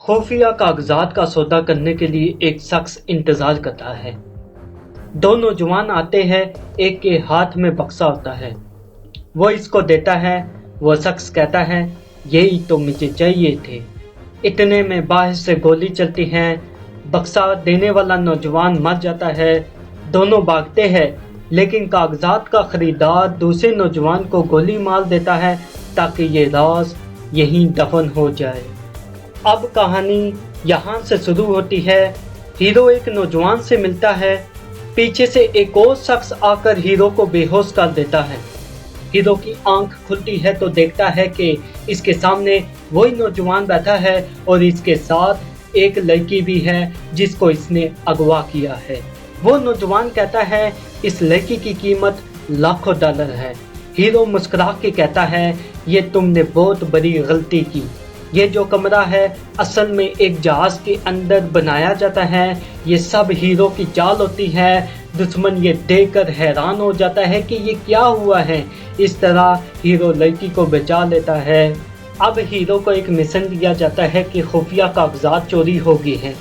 खुफिया कागजात का सौदा करने के लिए एक शख्स इंतजार करता है। दो नौजवान आते हैं, एक के हाथ में बक्सा होता है। वो इसको देता है। वो शख्स कहता है, यही तो मुझे चाहिए थे। इतने में बाहर से गोली चलती है। बक्सा देने वाला नौजवान मर जाता है। दोनों भागते हैं, लेकिन कागजात का खरीदार दूसरे नौजवान को गोली मार देता है ताकि ये राज यहीं दफन हो जाए। अब कहानी यहाँ से शुरू होती है। हीरो एक नौजवान से मिलता है। पीछे से एक और शख्स आकर हीरो को बेहोश कर देता है। हीरो की आंख खुलती है तो देखता है कि इसके सामने वही नौजवान बैठा है और इसके साथ एक लड़की भी है जिसको इसने अगवा किया है। वो नौजवान कहता है, इस लड़की की कीमत लाखों डॉलर है। हीरो मुस्कुरा के कहता है, ये तुमने बहुत बड़ी गलती की। ये जो कमरा है असल में एक जहाज के अंदर बनाया जाता है। ये सब हीरो की चाल होती है। दुश्मन ये देखकर हैरान हो जाता है कि ये क्या हुआ है। इस तरह हीरो लड़की को बचा लेता है। अब हीरो को एक मिशन दिया जाता है कि खुफिया कागजात चोरी हो गए हैं।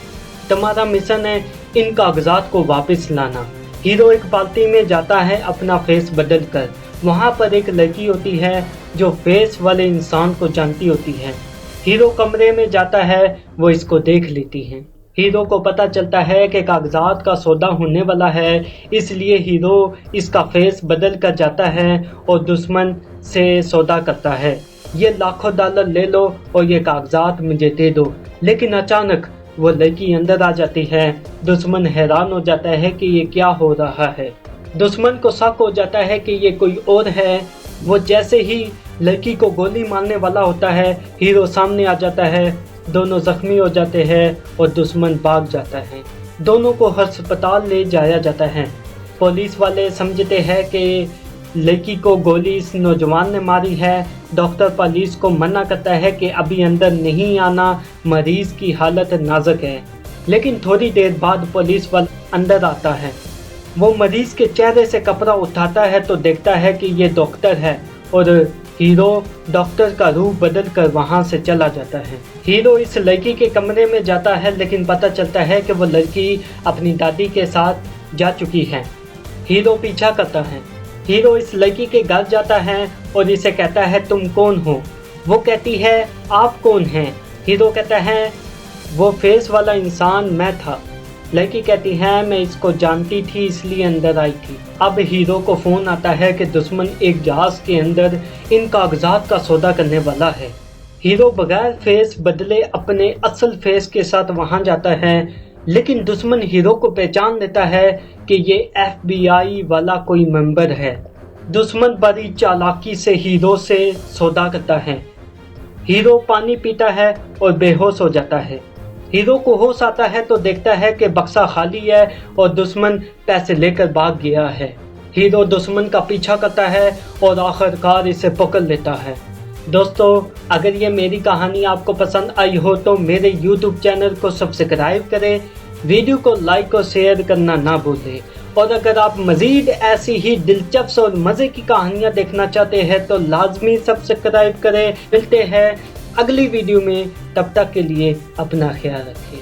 तुम्हारा मिशन है इन कागजात को वापस लाना। हीरो एक पार्टी में जाता है अपना फेस बदल कर। वहाँ पर एक लड़की होती है जो फेस वाले इंसान को जानती होती है। हीरो कमरे में जाता है, वो इसको देख लेती है। हीरो को पता चलता है कि कागजात का सौदा होने वाला है, इसलिए हीरो इसका फेस बदल कर जाता है और दुश्मन से सौदा करता है। ये लाखों डॉलर ले लो और ये कागजात मुझे दे दो। लेकिन अचानक वो लड़की अंदर आ जाती है। दुश्मन हैरान हो जाता है कि ये क्या हो रहा है। दुश्मन को शक हो जाता है कि ये कोई और है। वो जैसे ही लड़की को गोली मारने वाला होता है, हीरो सामने आ जाता है। दोनों जख्मी हो जाते हैं और दुश्मन भाग जाता है। दोनों को अस्पताल ले जाया जाता है। पुलिस वाले समझते हैं कि लड़की को गोली इस नौजवान ने मारी है। डॉक्टर पुलिस को मना करता है कि अभी अंदर नहीं आना, मरीज की हालत नाजुक है। लेकिन थोड़ी देर बाद पुलिस वाला अंदर आता है। वो मरीज के चेहरे से कपड़ा उठाता है तो देखता है कि ये डॉक्टर है और हीरो डॉक्टर का रूप बदल कर वहाँ से चला जाता है। हीरो इस लड़की के कमरे में जाता है, लेकिन पता चलता है कि वो लड़की अपनी दादी के साथ जा चुकी है। हीरो पीछा करता है। हीरो इस लड़की के घर जाता है और इसे कहता है, तुम कौन हो? वो कहती है, आप कौन हैं? हीरो कहता है, वो फेस वाला इंसान मैं था। लड़की कहती है, मैं इसको जानती थी इसलिए अंदर आई थी। अब हीरो को फोन आता है कि दुश्मन एक जहाज के अंदर इन कागजात का सौदा करने वाला है। हीरो बगैर फेस बदले अपने असल फेस के साथ वहां जाता है, लेकिन दुश्मन हीरो को पहचान लेता है कि ये FBI वाला कोई मेंबर है। दुश्मन बड़ी चालाकी से हीरो से सौदा करता है। हीरो पानी पीता है और बेहोश हो जाता है। हीरो को होश आता है तो देखता है कि बक्सा खाली है और दुश्मन पैसे लेकर भाग गया है। हीरो दुश्मन का पीछा करता है और आखिरकार इसे पकड़ लेता है। दोस्तों, अगर ये मेरी कहानी आपको पसंद आई हो तो मेरे YouTube चैनल को सब्सक्राइब करें, वीडियो को लाइक और शेयर करना ना भूलें। और अगर आप मज़ीद ऐसी ही दिलचस्प और मज़े की कहानियाँ देखना चाहते हैं तो लाजमी सब्सक्राइब करें। मिलते हैं अगली वीडियो में, तब तक के लिए अपना ख्याल रखिए।